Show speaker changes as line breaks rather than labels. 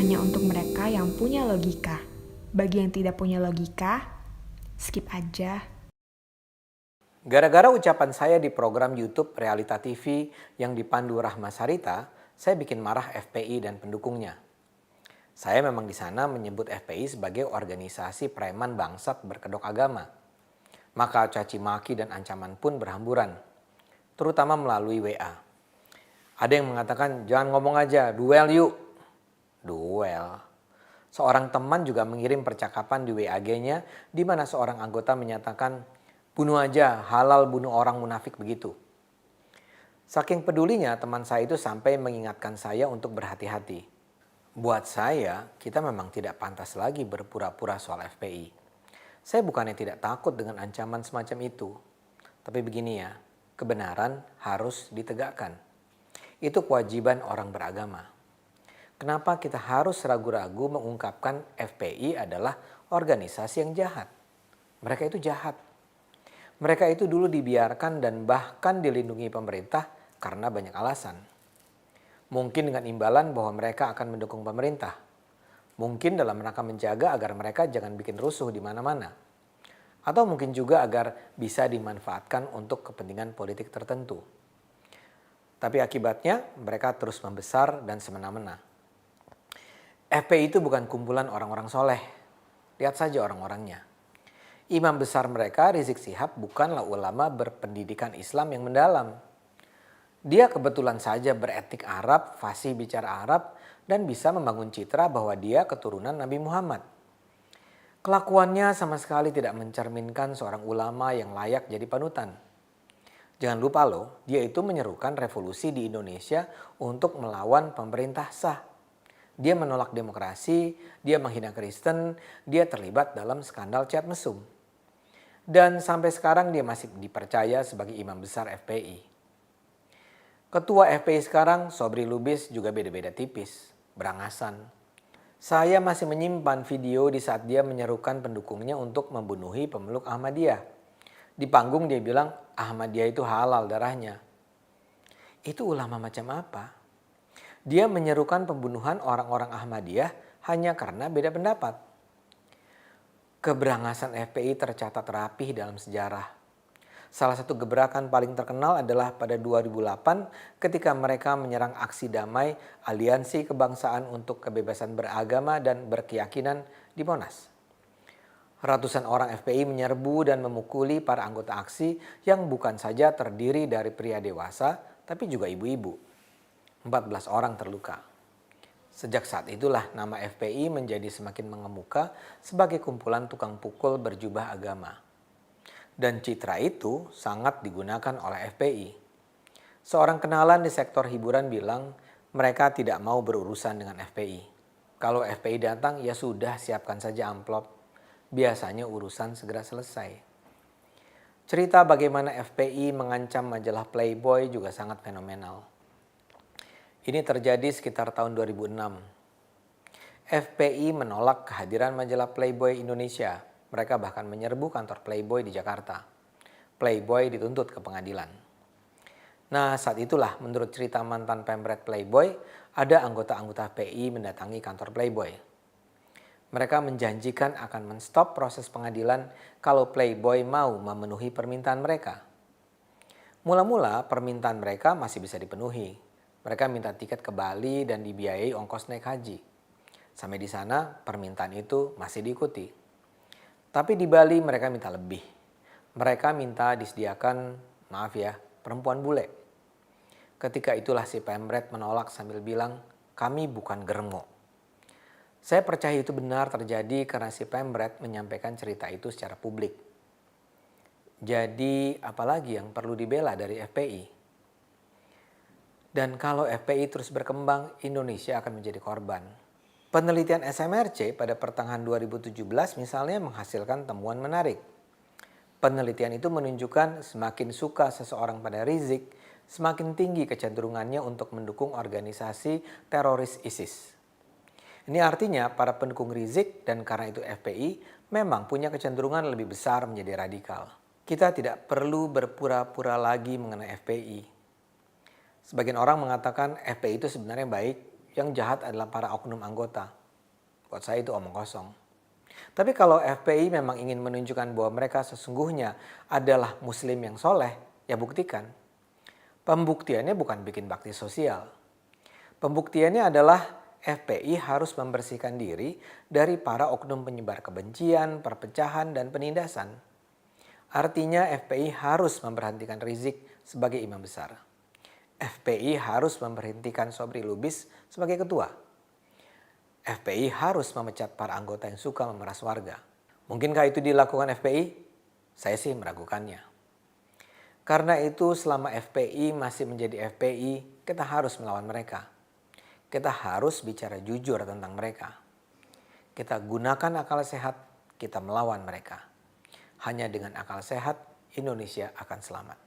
hanya untuk mereka yang punya logika. Bagi yang tidak punya logika, skip aja.
Gara-gara ucapan saya di program YouTube Realita TV yang dipandu Rahma Sarita, saya bikin marah FPI dan pendukungnya. Saya memang di sana menyebut FPI sebagai organisasi preman bangsat berkedok agama. Maka caci maki dan ancaman pun berhamburan, terutama melalui WA. Ada yang mengatakan, jangan ngomong aja, duel yuk. Duel. Seorang teman juga mengirim percakapan di WAG-nya di mana seorang anggota menyatakan, bunuh aja, halal bunuh orang munafik begitu. Saking pedulinya teman saya itu sampai mengingatkan saya untuk berhati-hati. Buat saya, kita memang tidak pantas lagi berpura-pura soal FPI. Saya bukannya tidak takut dengan ancaman semacam itu. Tapi begini ya, kebenaran harus ditegakkan. Itu kewajiban orang beragama. Kenapa kita harus ragu-ragu mengungkapkan FPI adalah organisasi yang jahat? Mereka itu jahat. Mereka itu dulu dibiarkan dan bahkan dilindungi pemerintah karena banyak alasan. Mungkin dengan imbalan bahwa mereka akan mendukung pemerintah. Mungkin dalam rangka menjaga agar mereka jangan bikin rusuh di mana-mana. Atau mungkin juga agar bisa dimanfaatkan untuk kepentingan politik tertentu. Tapi akibatnya mereka terus membesar dan semena-mena. FPI itu bukan kumpulan orang-orang soleh. Lihat saja orang-orangnya. Imam besar mereka, Rizik Syihab, bukanlah ulama berpendidikan Islam yang mendalam. Dia kebetulan saja beretik Arab, fasih bicara Arab, dan bisa membangun citra bahwa dia keturunan Nabi Muhammad. Kelakuannya sama sekali tidak mencerminkan seorang ulama yang layak jadi panutan. Jangan lupa loh, dia itu menyerukan revolusi di Indonesia untuk melawan pemerintah sah. Dia menolak demokrasi, dia menghina Kristen, dia terlibat dalam skandal chat mesum. Dan sampai sekarang dia masih dipercaya sebagai imam besar FPI. Ketua FPI sekarang, Sobri Lubis, juga beda-beda tipis, berangasan. Saya masih menyimpan video di saat dia menyerukan pendukungnya untuk membunuhi pemeluk Ahmadiyah. Di panggung dia bilang Ahmadiyah itu halal darahnya. Itu ulama macam apa? Dia menyerukan pembunuhan orang-orang Ahmadiyah hanya karena beda pendapat. Keberangasan FPI tercatat rapih dalam sejarah. Salah satu gebrakan paling terkenal adalah pada 2008 ketika mereka menyerang aksi damai Aliansi Kebangsaan untuk Kebebasan Beragama dan Berkeyakinan di Monas. Ratusan orang FPI menyerbu dan memukuli para anggota aksi yang bukan saja terdiri dari pria dewasa tapi juga ibu-ibu. 14 orang terluka. Sejak saat itulah nama FPI menjadi semakin mengemuka sebagai kumpulan tukang pukul berjubah agama. Dan citra itu sangat digunakan oleh FPI. Seorang kenalan di sektor hiburan bilang mereka tidak mau berurusan dengan FPI. Kalau FPI datang ya sudah siapkan saja amplop. Biasanya urusan segera selesai. Cerita bagaimana FPI mengancam majalah Playboy juga sangat fenomenal. Ini terjadi sekitar tahun 2006. FPI menolak kehadiran majalah Playboy Indonesia. Mereka bahkan menyerbu kantor Playboy di Jakarta. Playboy dituntut ke pengadilan. Nah, saat itulah menurut cerita mantan pemret Playboy, ada anggota-anggota FPI mendatangi kantor Playboy. Mereka menjanjikan akan menstop proses pengadilan kalau Playboy mau memenuhi permintaan mereka. Mula-mula permintaan mereka masih bisa dipenuhi. Mereka minta tiket ke Bali dan dibiayai ongkos naik haji. Sampai di sana permintaan itu masih diikuti. Tapi di Bali mereka minta lebih. Mereka minta disediakan, maaf ya, perempuan bule. Ketika itulah si pemret menolak sambil bilang, kami bukan germo. Saya percaya itu benar terjadi karena si pemret menyampaikan cerita itu secara publik. Jadi apalagi yang perlu dibela dari FPI? Dan kalau FPI terus berkembang, Indonesia akan menjadi korban. Penelitian SMRC pada pertengahan 2017 misalnya menghasilkan temuan menarik. Penelitian itu menunjukkan semakin suka seseorang pada Rizik, semakin tinggi kecenderungannya untuk mendukung organisasi teroris ISIS. Ini artinya para pendukung Rizik dan karena itu FPI memang punya kecenderungan lebih besar menjadi radikal. Kita tidak perlu berpura-pura lagi mengenai FPI. Sebagian orang mengatakan FPI itu sebenarnya baik, yang jahat adalah para oknum anggota. Buat saya itu omong kosong. Tapi kalau FPI memang ingin menunjukkan bahwa mereka sesungguhnya adalah muslim yang soleh, ya buktikan. Pembuktiannya bukan bikin bakti sosial. Pembuktiannya adalah FPI harus membersihkan diri dari para oknum penyebar kebencian, perpecahan, dan penindasan. Artinya FPI harus memberhentikan Rizik sebagai imam besar. FPI harus memberhentikan Sobri Lubis sebagai ketua. FPI harus memecat para anggota yang suka memeras warga. Mungkinkah itu dilakukan FPI? Saya sih meragukannya. Karena itu selama FPI masih menjadi FPI, kita harus melawan mereka. Kita harus bicara jujur tentang mereka. Kita gunakan akal sehat, kita melawan mereka. Hanya dengan akal sehat, Indonesia akan selamat.